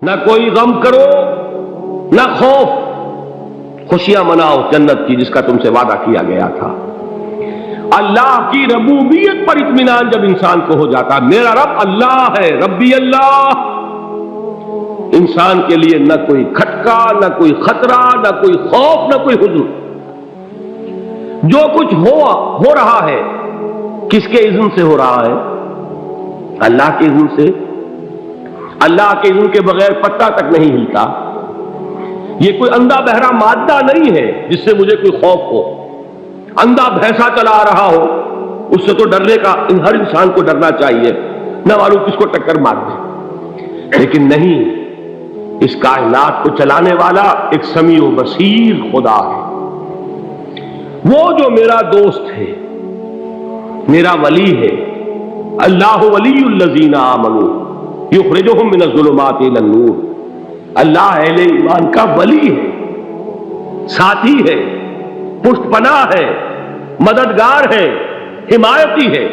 نہ کوئی غم کرو نہ خوف، خوشیاں مناؤ جنت کی جس کا تم سے وعدہ کیا گیا تھا۔ اللہ کی ربوبیت پر اطمینان جب انسان کو ہو جاتا، میرا رب اللہ ہے، ربی اللہ، انسان کے لیے نہ کوئی کھٹکا، نہ کوئی خطرہ، نہ کوئی خوف، نہ کوئی حزن۔ جو کچھ ہو رہا ہے کس کے اذن سے ہو رہا ہے؟ اللہ کے اذن سے۔ اللہ کے اذن کے بغیر پتا تک نہیں ہلتا۔ یہ کوئی اندھا بہرا مادہ نہیں ہے جس سے مجھے کوئی خوف ہو۔ اندھا بھینسا چلا آ رہا ہو اس سے تو ڈرنے کا ہر انسان کو ڈرنا چاہیے، نہ معلوم کس کو ٹکر مار دے، لیکن نہیں، اس کائنات کو چلانے والا ایک سمیع و بصیر خدا ہے۔ وہ جو میرا دوست ہے، میرا ولی ہے، اللہ ولی الذین آمنوا یخرجہم من الظلمات الی النور، اللہ اہل ایمان کا ولی ہے، ساتھی ہے، پشت پناہ ہے، مددگار ہے، حمایتی ہے۔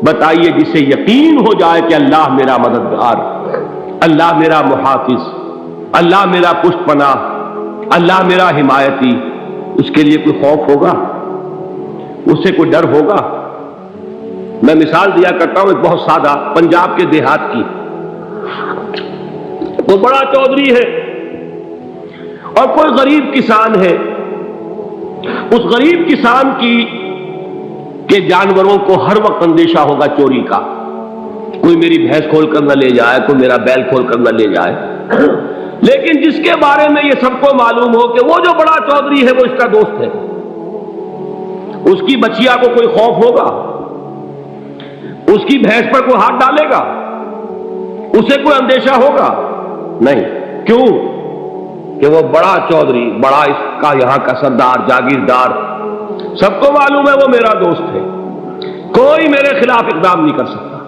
بتائیے جسے یقین ہو جائے کہ اللہ میرا مددگار، اللہ میرا محافظ، اللہ میرا پشت پناہ، اللہ میرا حمایتی، اس کے لیے کوئی خوف ہوگا؟ اس سے کوئی ڈر ہوگا؟ میں مثال دیا کرتا ہوں ایک بہت سادہ، پنجاب کے دیہات کی۔ وہ بڑا چودھری ہے اور کوئی غریب کسان ہے۔ اس غریب کسان کے جانوروں کو ہر وقت اندیشہ ہوگا چوری کا، کوئی میری بھینس کھول کر نہ لے جائے، کوئی میرا بیل کھول کر نہ لے جائے۔ لیکن جس کے بارے میں یہ سب کو معلوم ہو کہ وہ جو بڑا چودھری ہے وہ اس کا دوست ہے، اس کی بچیا کو کوئی خوف ہوگا؟ اس کی بھینس پر کوئی ہاتھ ڈالے گا؟ اسے کوئی اندیشہ ہوگا؟ نہیں۔ کیوں؟ کہ وہ بڑا چودھری، بڑا اس کا یہاں کا سردار، جاگیردار، سب کو معلوم ہے وہ میرا دوست ہے، کوئی میرے خلاف اقدام نہیں کر سکتا۔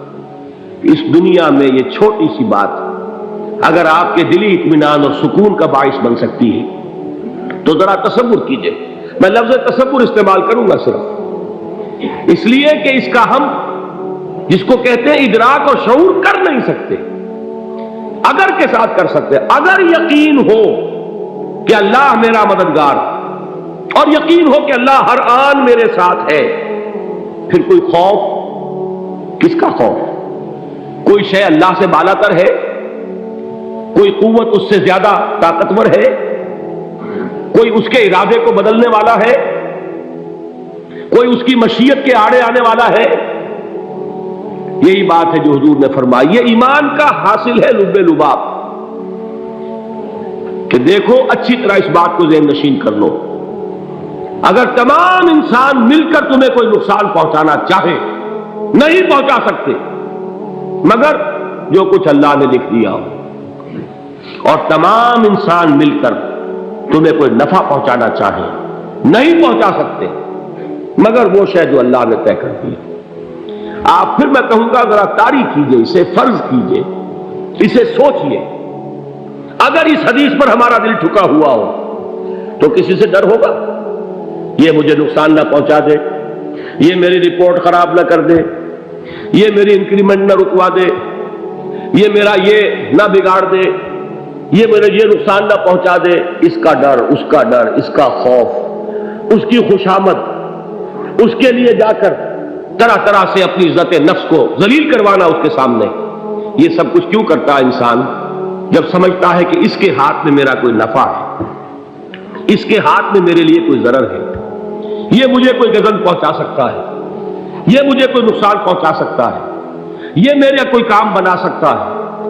اس دنیا میں یہ چھوٹی سی بات اگر آپ کے دلی اطمینان اور سکون کا باعث بن سکتی ہے تو ذرا تصور کیجئے۔ میں لفظ تصور استعمال کروں گا صرف اس لیے کہ اس کا ہم جس کو کہتے ہیں ادراک اور شعور کر نہیں سکتے، اگر کے ساتھ کر سکتے۔ اگر یقین ہو کہ اللہ میرا مددگار اور یقین ہو کہ اللہ ہر آن میرے ساتھ ہے، پھر کوئی خوف؟ کس کا خوف؟ کوئی شے اللہ سے بالا تر ہے؟ کوئی قوت اس سے زیادہ طاقتور ہے؟ کوئی اس کے ارادے کو بدلنے والا ہے؟ کوئی اس کی مشیت کے آڑے آنے والا ہے؟ یہی بات ہے جو حضور نے فرمائی، یہ ایمان کا حاصل ہے لب لباب، کہ دیکھو اچھی طرح اس بات کو ذہن نشین کر لو، اگر تمام انسان مل کر تمہیں کوئی نقصان پہنچانا چاہے نہیں پہنچا سکتے، مگر جو کچھ اللہ نے لکھ دیا ہو، اور تمام انسان مل کر تمہیں کوئی نفع پہنچانا چاہے نہیں پہنچا سکتے، مگر وہ شے جو اللہ نے طے کر دی۔ آپ پھر میں کہوں گا ذرا طاری کیجئے، اسے فرض کیجئے، اسے سوچئے، اگر اس حدیث پر ہمارا دل ٹھکا ہوا ہو تو کسی سے ڈر ہوگا؟ یہ مجھے نقصان نہ پہنچا دے، یہ میری رپورٹ خراب نہ کر دے، یہ میری انکریمنٹ نہ رکوا دے، یہ میرا یہ نہ بگاڑ دے، یہ میرے یہ نقصان نہ پہنچا دے، اس کا ڈر، اس کا ڈر، اس کا خوف، اس کی خوشامد، اس کے لیے جا کر طرح طرح سے اپنی عزت نفس کو ذلیل کروانا اس کے سامنے۔ یہ سب کچھ کیوں کرتا ہے انسان؟ جب سمجھتا ہے کہ اس کے ہاتھ میں میرا کوئی نفع ہے، اس کے ہاتھ میں میرے لیے کوئی ضرر ہے، یہ مجھے کوئی غضب پہنچا سکتا ہے، یہ مجھے کوئی نقصان پہنچا سکتا ہے، یہ میرا کوئی کام بنا سکتا ہے،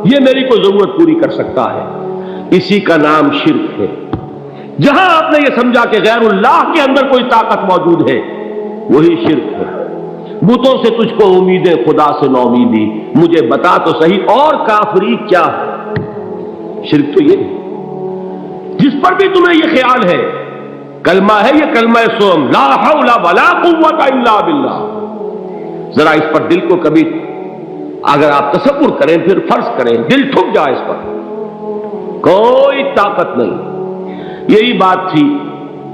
یہ میری کوئی ضرورت پوری کر سکتا ہے، اسی کا نام شرک ہے۔ جہاں آپ نے یہ سمجھا کہ غیر اللہ کے اندر کوئی طاقت موجود ہے، وہی شرک ہے۔ بتوں سے تجھ کو امیدیں، خدا سے نو امیدی، مجھے بتا تو صحیح اور کافری کیا ہے؟ شرک تو یہ ہے۔ جس پر بھی تمہیں یہ خیال ہے، کلمہ ہے یہ کلمہ سوم، لا حول ولا قوت الا باللہ، ذرا اس پر دل کو کبھی اگر آپ تصور کریں، پھر فرض کریں، دل ٹھک جائے اس پر، کوئی طاقت نہیں۔ یہی بات تھی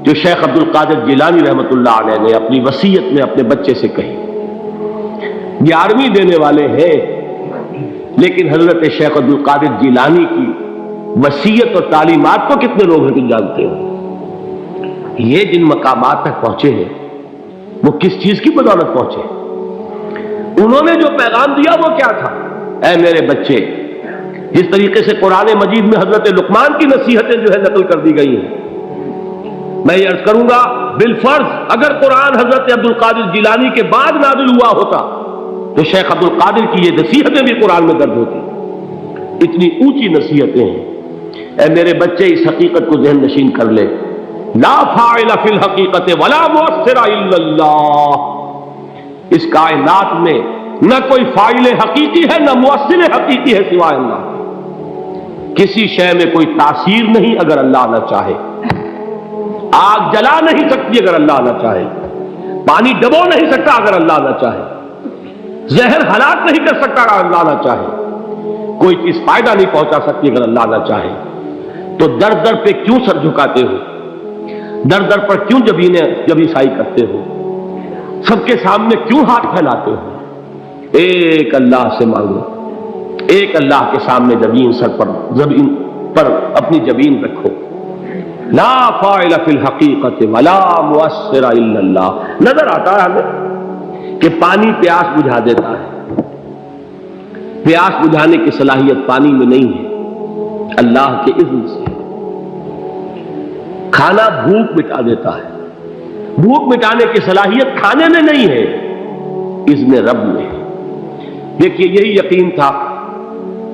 جو شیخ عبد القادر جیلانی رحمۃ اللہ علیہ نے اپنی وصیت میں اپنے بچے سے کہی۔ 11ویں دینے والے ہیں، لیکن حضرت شیخ عبد القادر جیلانی کی وصیت اور تعلیمات کو کتنے لوگ ہیں تم جانتے ہو؟ یہ جن مقامات تک پہنچے ہیں وہ کس چیز کی بدولت پہنچے؟ انہوں نے جو پیغام دیا وہ کیا تھا؟ اے میرے بچے، جس طریقے سے قرآن مجید میں حضرت لقمان کی نصیحتیں جو ہے نقل کر دی گئی ہیں، میں یہ عرض کروں گا بالفرض اگر قرآن حضرت عبد القادر جیلانی کے بعد نازل ہوا ہوتا تو شیخ عبد القادر کی یہ نصیحتیں بھی قرآن میں درج ہوتی۔ اتنی اونچی نصیحتیں ہیں۔ اے میرے بچے، اس حقیقت کو ذہن نشین کر لے، لا فاعل فی الحقیقت ولا مؤثر الا اللہ۔ اس کائنات میں نہ کوئی فاعل حقیقی ہے نہ مؤثر حقیقی ہے سوائے اللہ۔ کسی شے میں کوئی تاثیر نہیں اگر اللہ نہ چاہے۔ آگ جلا نہیں سکتی اگر اللہ نہ چاہے، پانی ڈبو نہیں سکتا اگر اللہ نہ چاہے، زہر ہلاک نہیں کر سکتا اگر اللہ نہ چاہے، کوئی چیز فائدہ نہیں پہنچا سکتی اگر اللہ نہ چاہے۔ تو در در پہ کیوں سر جھکاتے ہو؟ در در پر کیوں جبیں سائی کرتے ہو؟ سب کے سامنے کیوں ہاتھ پھیلاتے ہو؟ ایک اللہ سے مانگو، ایک اللہ کے سامنے زمین پر اپنی جبین رکھو۔ لا فاعل فی الحقیقت ولا مؤثر الا اللہ۔ نظر آتا ہے ہمیں کہ پانی پیاس بجھا دیتا ہے، پیاس بجھانے کی صلاحیت پانی میں نہیں ہے، اللہ کے اذن سے۔ کھانا بھوک مٹا دیتا ہے، بھوک مٹانے کی صلاحیت کھانے میں نہیں ہے، اذن رب میں۔ دیکھیے یہی یقین تھا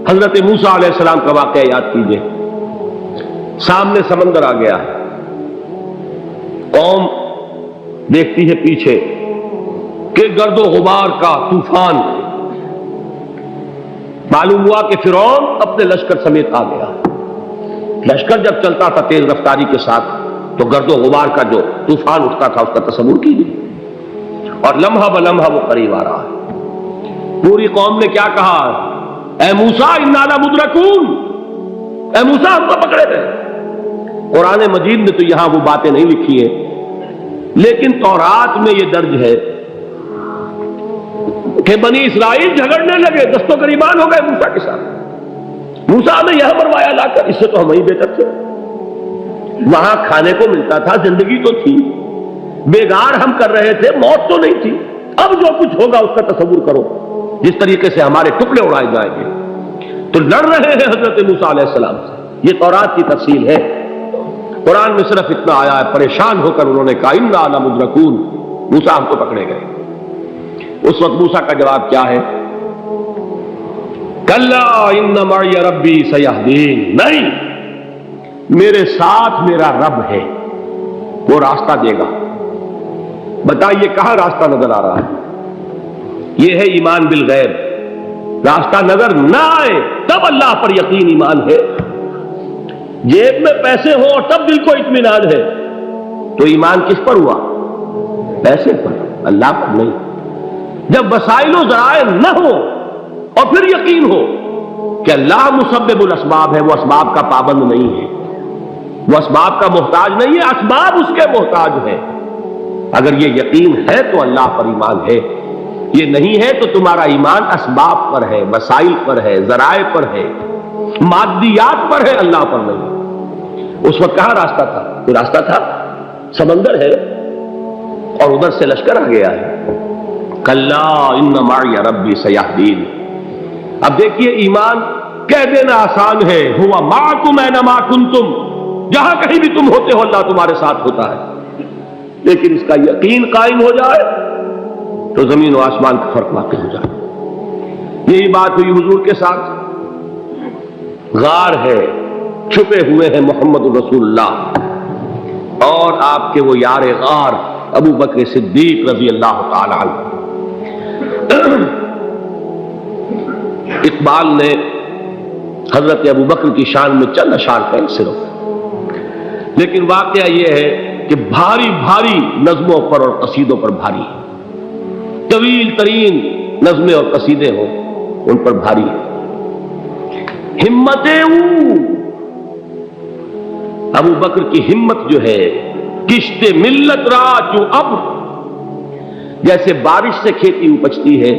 حضرت موسیٰ علیہ السلام کا واقعہ یاد کیجئے۔ سامنے سمندر آ گیا ہے، قوم دیکھتی ہے پیچھے کہ گرد و غبار کا طوفان۔ معلوم ہوا کہ فرعون اپنے لشکر سمیت آ گیا۔ لشکر جب چلتا تھا تیز رفتاری کے ساتھ تو گرد و غبار کا جو طوفان اٹھتا تھا اس کا تصور کیجیے، اور لمحہ بلمحہ وہ قریب آ رہا ہے۔ پوری قوم نے کیا کہا؟ اے موسیٰ انا لمدرکون، اے موسیٰ ہم کو پکڑے گئے۔ قرآن مجید میں تو یہاں وہ باتیں نہیں لکھی ہیں، لیکن تورات میں یہ درج ہے کہ بنی اسرائیل جھگڑنے لگے، دست و گریبان ہو گئے موسیٰ کے ساتھ۔ موسیٰ نے یہاں مروایا لا کر، اس سے تو ہم ہی بہتر تھے، وہاں کھانے کو ملتا تھا، زندگی تو تھی، بیگار ہم کر رہے تھے، موت تو نہیں تھی۔ اب جو کچھ ہوگا اس کا تصور کرو، جس طریقے سے ہمارے ٹکڑے اڑائے جائیں گے۔ تو لڑ رہے ہیں حضرت موسیٰ علیہ السلام سے، یہ تورات کی تفصیل ہے۔ قرآن میں صرف اتنا آیا ہے، پریشان ہو کر انہوں نے کہا انا لمدرکون، موسیٰ ہم کو پکڑے گئے۔ اس وقت موسیٰ کا جواب کیا ہے؟ کلا ان معی ربی سیہدین، نہیں، میرے ساتھ میرا رب ہے، وہ راستہ دے گا۔ بتائیے کہاں راستہ نظر آ رہا ہے؟ یہ ہے ایمان بالغیب۔ راستہ نظر نہ آئے تب اللہ پر یقین ایمان ہے۔ جیب میں پیسے ہوں اور تب دل کو اطمینان ہے تو ایمان کس پر ہوا؟ پیسے پر، اللہ پر نہیں۔ جب وسائل و ذرائع نہ ہو اور پھر یقین ہو کہ اللہ مسبب الاسباب ہے، وہ اسباب کا پابند نہیں ہے، وہ اسباب کا محتاج نہیں ہے، اسباب اس کے محتاج ہے۔ اگر یہ یقین ہے تو اللہ پر ایمان ہے، یہ نہیں ہے تو تمہارا ایمان اسباب پر ہے، وسائل پر ہے، ذرائع پر ہے، مادیات پر ہے، اللہ پر نہیں۔ اس وقت کہاں راستہ تھا؟ کوئی راستہ تھا؟ سمندر ہے اور ادھر سے لشکر آ گیا ہے۔ کلا ان معی ربی سیہدین۔ اب دیکھیے ایمان کہہ دینا آسان ہے، ہوا معکم اینما کنتم، جہاں کہیں بھی تم ہوتے ہو اللہ تمہارے ساتھ ہوتا ہے، لیکن اس کا یقین قائم ہو جائے تو زمین و آسمان کا فرق واقع ہو جائے۔ یہی بات ہوئی حضور کے ساتھ۔ غار ہے، چھپے ہوئے ہیں محمد رسول اللہ اور آپ کے وہ یار غار ابو بکر صدیق رضی اللہ تعالی عنہ۔ اقبال نے حضرت ابو بکر کی شان میں چند اشعار کہیں صرف، لیکن واقعہ یہ ہے کہ بھاری بھاری نظموں پر اور قصیدوں پر بھاری، طویل ترین نظمیں اور قصیدے ہوں ان پر بھاری ہے۔ ہمتیں ابو بکر کی ہمت جو ہے، کشت ملت را چو ابر، جیسے بارش سے کھیتی اپجتی ہے،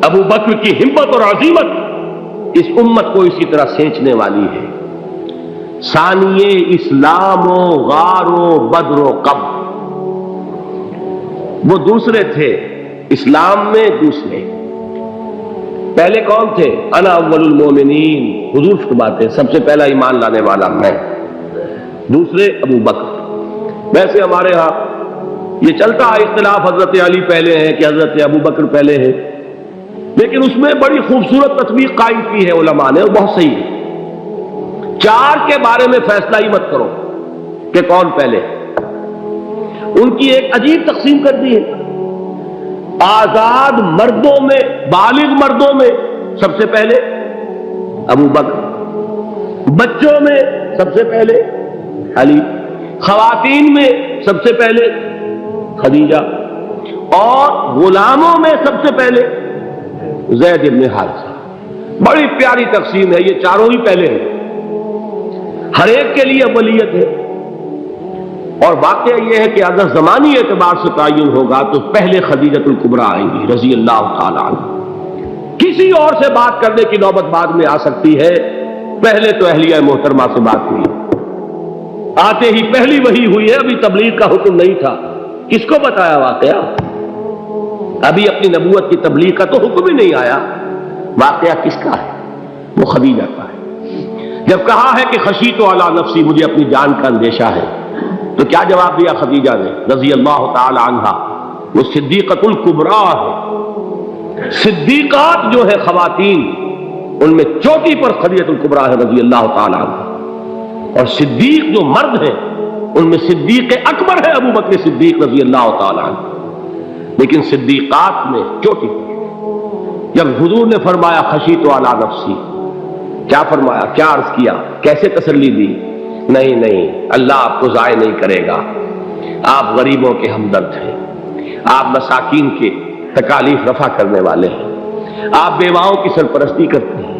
ابو بکر کی ہمت اور عزیمت اس امت کو اسی طرح سینچنے والی ہے۔ ثانیے اسلام و غار و بدر و قبر، وہ دوسرے تھے اسلام میں، دوسرے پہلے کون تھے؟ انا اول المومنین، حضور فرماتے ہیں سب سے پہلا ایمان لانے والا میں، دوسرے ابو بکر۔ ویسے ہمارے ہاں یہ چلتا ہے اختلاف، حضرت علی پہلے ہیں کہ حضرت ابو بکر پہلے ہیں، لیکن اس میں بڑی خوبصورت تطبیق قائم کی ہے علماء نے، اور بہت صحیح ہے۔ چار کے بارے میں فیصلہ ہی مت کرو کہ کون پہلے، ان کی ایک عجیب تقسیم کر دی ہے۔ آزاد مردوں میں، بالغ مردوں میں سب سے پہلے ابو بکر، بچوں میں سب سے پہلے علی، خواتین میں سب سے پہلے خدیجہ، اور غلاموں میں سب سے پہلے زید بن حارثہ۔ بڑی پیاری تقسیم ہے، یہ چاروں ہی پہلے ہیں، ہر ایک کے لیے اولیت ہے۔ اور واقعہ یہ ہے کہ اگر زمانی اعتبار سے تعین ہوگا تو پہلے خدیجۃ الکبریٰ آئیں گی رضی اللہ تعالی عنہ، کسی اور سے بات کرنے کی نوبت بعد میں آ سکتی ہے، پہلے تو اہلیہ محترمہ سے بات ہوئی، آتے ہی پہلی وحی ہوئی ہے، ابھی تبلیغ کا حکم نہیں تھا، کس کو بتایا واقعہ؟ ابھی اپنی نبوت کی تبلیغ کا تو حکم ہی نہیں آیا، واقعہ کس کا ہے؟ وہ خدیجہ کا ہے۔ جب کہا ہے کہ خشیت علی نفسی، مجھے اپنی جان کا اندیشہ ہے، تو کیا جواب دیا خدیجہ نے رضی اللہ تعالی عنہا؟ وہ صدیقۃ الکبریٰ ہے، صدیقات جو ہے خواتین ان میں چوٹی پر خدیجۃ الکبریٰ ہے رضی اللہ تعالی عنہا، اور صدیق جو مرد ہیں ان میں صدیق اکبر ہے ابو بکر صدیق رضی اللہ تعالی عنہ، لیکن صدیقات میں چوٹی پر۔ جب حضور نے فرمایا خشیت علی نفسی، کیا فرمایا، کیا عرض کیا، کیسے تسلی دی؟ نہیں نہیں، اللہ آپ کو ضائع نہیں کرے گا، آپ غریبوں کے ہمدرد ہیں، آپ مساکین کے تکالیف رفع کرنے والے ہیں، آپ بیواؤں کی سرپرستی کرتے ہیں،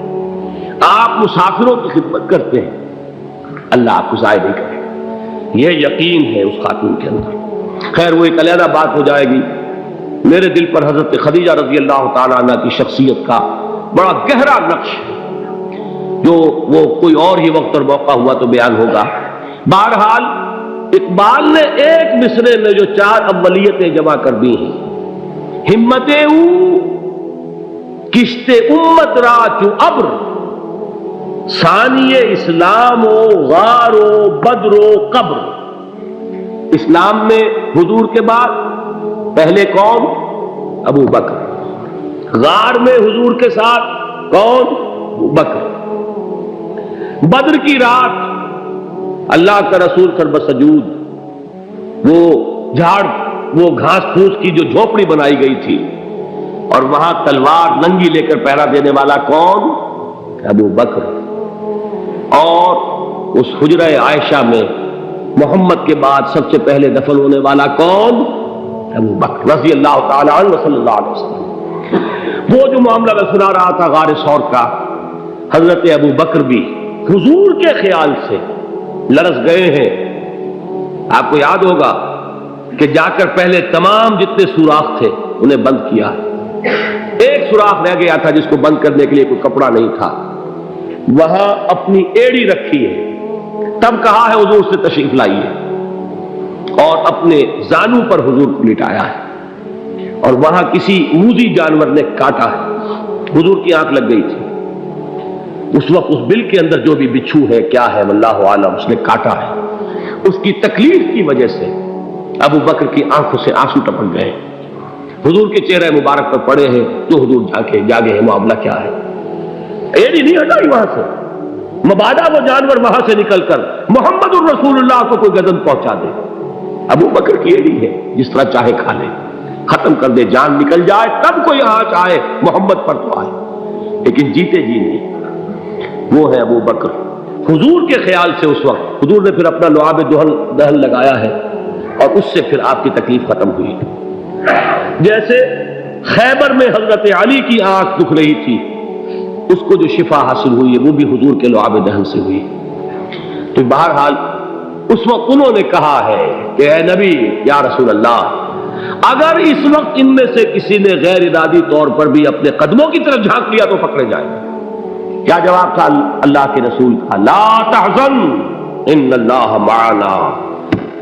آپ مسافروں کی خدمت کرتے ہیں، اللہ آپ کو ضائع نہیں کرے گا۔ یہ یقین ہے اس خاتون کے اندر۔ خیر وہ ایک علیحدہ بات ہو جائے گی۔ میرے دل پر حضرت خدیجہ رضی اللہ تعالی عنہ کی شخصیت کا بڑا گہرا نقش ہے، جو وہ کوئی اور ہی وقت اور موقع ہوا تو بیان ہوگا۔ بہرحال اقبال نے ایک مصرے میں جو چار اولیتیں جمع کر دی ہیں، ہمت او کشت امت را چو ابر، ثانی اسلام و غار و بدر و قبر۔ اسلام میں حضور کے بعد پہلے کون؟ ابو بکر۔ غار میں حضور کے ساتھ کون؟ ابو بکر۔ بدر کی رات اللہ کا رسول سر بسجود، وہ جھاڑ، وہ گھاس پھوس کی جو جھوپڑی بنائی گئی تھی، اور وہاں تلوار ننگی لے کر پہرا دینے والا کون؟ ابو بکر۔ اور اس حجرہ عائشہ میں محمد کے بعد سب سے پہلے دفن ہونے والا کون؟ ابو بکر رضی اللہ تعالی عنہ صلی اللہ علیہ وسلم۔ وہ جو معاملہ میں سنا رہا تھا غار ثور کا، حضرت ابو بکر بھی حضور کے خیال سے لرز گئے ہیں۔ آپ کو یاد ہوگا کہ جا کر پہلے تمام جتنے سوراخ تھے انہیں بند کیا، ایک سوراخ رہ گیا تھا جس کو بند کرنے کے لیے کوئی کپڑا نہیں تھا، وہاں اپنی ایڑی رکھی ہے، تب کہا ہے حضور سے تشریف لائیے، اور اپنے زانو پر حضور کو لٹایا ہے، اور وہاں کسی موذی جانور نے کاٹا ہے، حضور کی آنکھ لگ گئی تھی، اس وقت اس بل کے اندر جو بھی بچھو ہے کیا ہے واللہ عالم، اس نے کاٹا ہے، اس کی تکلیف کی وجہ سے ابو بکر کی آنکھوں سے آنسو ٹپک گئے، حضور کے چہرے مبارک پر پڑے ہیں، تو حضور جاگے ہیں، معاملہ کیا ہے؟ ایڑی نہیں ہٹائی وہاں سے، مبادا وہ جانور وہاں سے نکل کر محمد الرسول اللہ کو کوئی گزن پہنچا دے، ابو بکر کی ایڑی ہے، جس طرح چاہے کھا لے، ختم کر دے، جان نکل جائے تب کوئی آنچ آئے، محمد پر تو آئے، لیکن جیتے جی نہیں۔ وہ ہے ابو بکر حضور کے خیال سے۔ اس وقت حضور نے پھر اپنا لعاب دہن لگایا ہے، اور اس سے پھر آپ کی تکلیف ختم ہوئی۔ جیسے خیبر میں حضرت علی کی آنکھ دکھ رہی تھی، اس کو جو شفا حاصل ہوئی ہے وہ بھی حضور کے لعاب دہن سے ہوئی۔ تو بہرحال اس وقت انہوں نے کہا ہے کہ اے نبی یا رسول اللہ، اگر اس وقت ان میں سے کسی نے غیر ارادی طور پر بھی اپنے قدموں کی طرف جھانک لیا تو پکڑے جائیں گے، کیا جواب تھا اللہ کے رسول کا؟ لا تحزن ان اللہ معنا،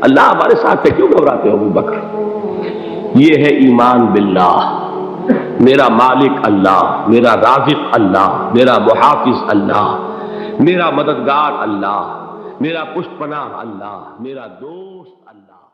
اللہ ہمارے ساتھ ہے، کیوں گھبراتے ہو ابو بکر؟ یہ ہے ایمان باللہ، میرا مالک اللہ، میرا رازق اللہ، میرا محافظ اللہ، میرا مددگار اللہ، میرا پشت پناہ اللہ، میرا دوست اللہ۔